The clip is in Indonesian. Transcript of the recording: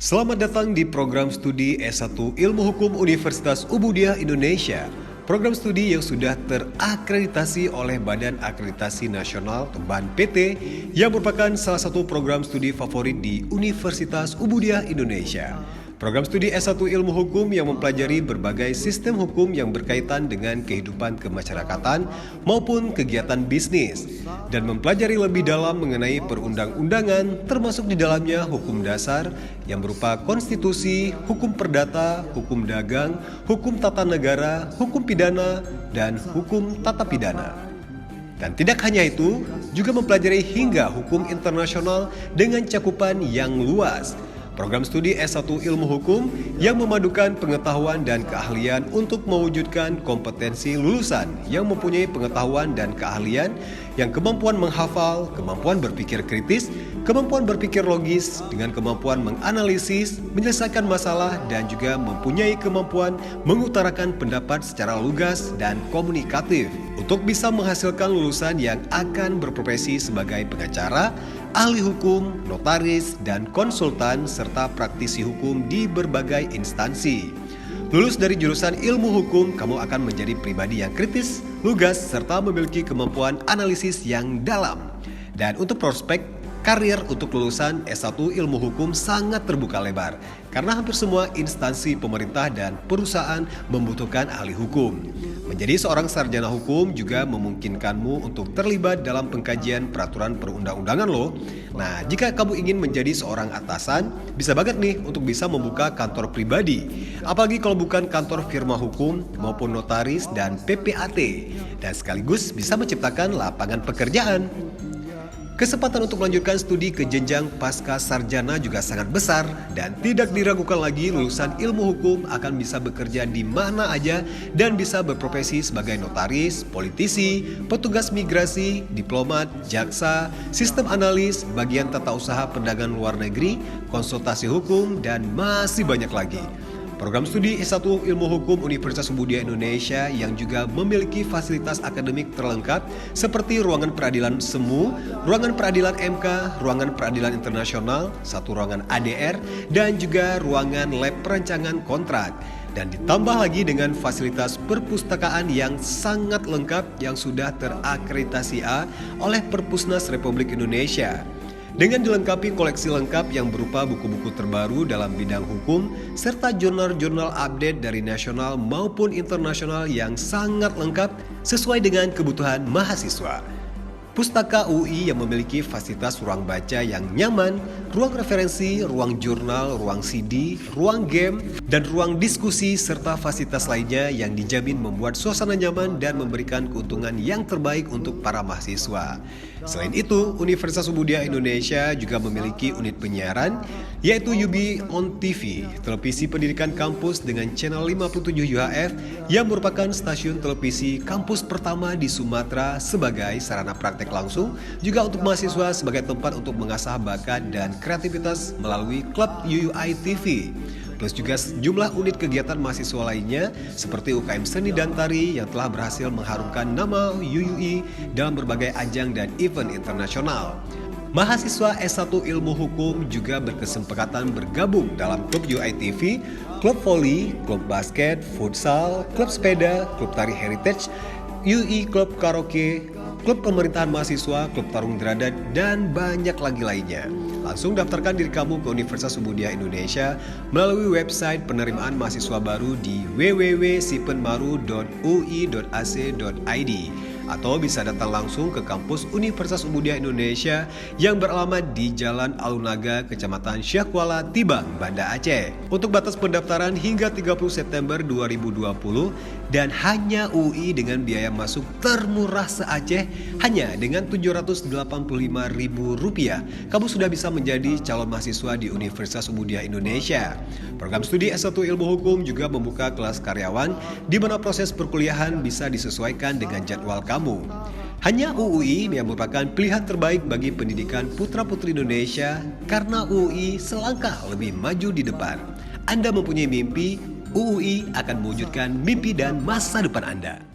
Selamat datang di program studi S1 Ilmu Hukum Universitas Ubudiyah Indonesia. Program studi yang sudah terakreditasi oleh Badan Akreditasi Nasional (BAN-PT) yang merupakan salah satu program studi favorit di Universitas Ubudiyah Indonesia. Program studi S1 Ilmu Hukum yang mempelajari berbagai sistem hukum yang berkaitan dengan kehidupan kemasyarakatan maupun kegiatan bisnis dan mempelajari lebih dalam mengenai perundang-undangan termasuk di dalamnya hukum dasar yang berupa konstitusi, hukum perdata, hukum dagang, hukum tata negara, hukum pidana, dan hukum tata pidana. Dan tidak hanya itu, juga mempelajari hingga hukum internasional dengan cakupan yang luas. Program studi S1 Ilmu Hukum yang memadukan pengetahuan dan keahlian untuk mewujudkan kompetensi lulusan yang mempunyai pengetahuan dan keahlian yang kemampuan menghafal, kemampuan berpikir kritis, kemampuan berpikir logis dengan kemampuan menganalisis, menyelesaikan masalah dan juga mempunyai kemampuan mengutarakan pendapat secara lugas dan komunikatif untuk bisa menghasilkan lulusan yang akan berprofesi sebagai pengacara, ahli hukum, notaris, dan konsultan serta praktisi hukum di berbagai instansi. Lulus dari jurusan ilmu hukum, kamu akan menjadi pribadi yang kritis, lugas, serta memiliki kemampuan analisis yang dalam. Dan untuk prospek karir untuk lulusan S1 Ilmu Hukum sangat terbuka lebar karena hampir semua instansi pemerintah dan perusahaan membutuhkan ahli hukum. Menjadi seorang sarjana hukum juga memungkinkanmu untuk terlibat dalam pengkajian peraturan perundang-undangan loh. Nah, jika kamu ingin menjadi seorang atasan, bisa banget nih untuk bisa membuka kantor pribadi. Apalagi kalau bukan kantor firma hukum maupun notaris dan PPAT. Dan sekaligus bisa menciptakan lapangan pekerjaan. Kesempatan untuk melanjutkan studi ke jenjang pasca sarjana juga sangat besar dan tidak diragukan lagi lulusan ilmu hukum akan bisa bekerja di mana aja dan bisa berprofesi sebagai notaris, politisi, petugas migrasi, diplomat, jaksa, sistem analis, bagian tata usaha perdagangan luar negeri, konsultasi hukum, dan masih banyak lagi. Program studi S1 Ilmu Hukum Universitas Ubudiyah Indonesia yang juga memiliki fasilitas akademik terlengkap seperti ruangan peradilan semu, ruangan peradilan MK, ruangan peradilan internasional, satu ruangan ADR, dan juga ruangan lab perancangan kontrak. Dan ditambah lagi dengan fasilitas perpustakaan yang sangat lengkap yang sudah terakreditasi A oleh Perpusnas Republik Indonesia. Dengan dilengkapi koleksi lengkap yang berupa buku-buku terbaru dalam bidang hukum, serta jurnal-jurnal update dari nasional maupun internasional yang sangat lengkap sesuai dengan kebutuhan mahasiswa. Pustaka UI yang memiliki fasilitas ruang baca yang nyaman, ruang referensi, ruang jurnal, ruang CD, ruang game, dan ruang diskusi serta fasilitas lainnya yang dijamin membuat suasana nyaman dan memberikan keuntungan yang terbaik untuk para mahasiswa. Selain itu, Universitas Ubudiyah Indonesia juga memiliki unit penyiaran, yaitu UB On TV, televisi pendidikan kampus dengan channel 57 UHF yang merupakan stasiun televisi kampus pertama di Sumatera sebagai sarana praktek langsung, juga untuk mahasiswa sebagai tempat untuk mengasah bakat dan kreativitas melalui klub UUI TV. Plus juga sejumlah unit kegiatan mahasiswa lainnya seperti UKM Seni dan Tari yang telah berhasil mengharumkan nama UUI dalam berbagai ajang dan event internasional. Mahasiswa S1 Ilmu Hukum juga berkesempatan bergabung dalam klub UUI TV, klub voli, klub basket, futsal, klub sepeda, klub tari heritage, UI klub karaoke, klub pemerintahan mahasiswa, klub tarung derajat, dan banyak lagi lainnya. Langsung daftarkan diri kamu ke Universitas Ubudiyah Indonesia melalui website penerimaan mahasiswa baru di www.sipenmaru.ui.ac.id atau bisa datang langsung ke kampus Universitas Ubudiyah Indonesia yang beralamat di Jalan Alunaga, Kecamatan Syahkuala, Tibang, Banda Aceh. Untuk batas pendaftaran hingga 30 September 2020 dan hanya UI dengan biaya masuk termurah se-Aceh hanya dengan Rp785.000. Kamu sudah bisa menjadi calon mahasiswa di Universitas Ubudiyah Indonesia. Program studi S1 Ilmu Hukum juga membuka kelas karyawan di mana proses perkuliahan bisa disesuaikan dengan jadwal kamu. Hanya UUI yang merupakan pilihan terbaik bagi pendidikan putra-putri Indonesia karena UUI selangkah lebih maju di depan. Anda mempunyai mimpi, UUI akan mewujudkan mimpi dan masa depan Anda.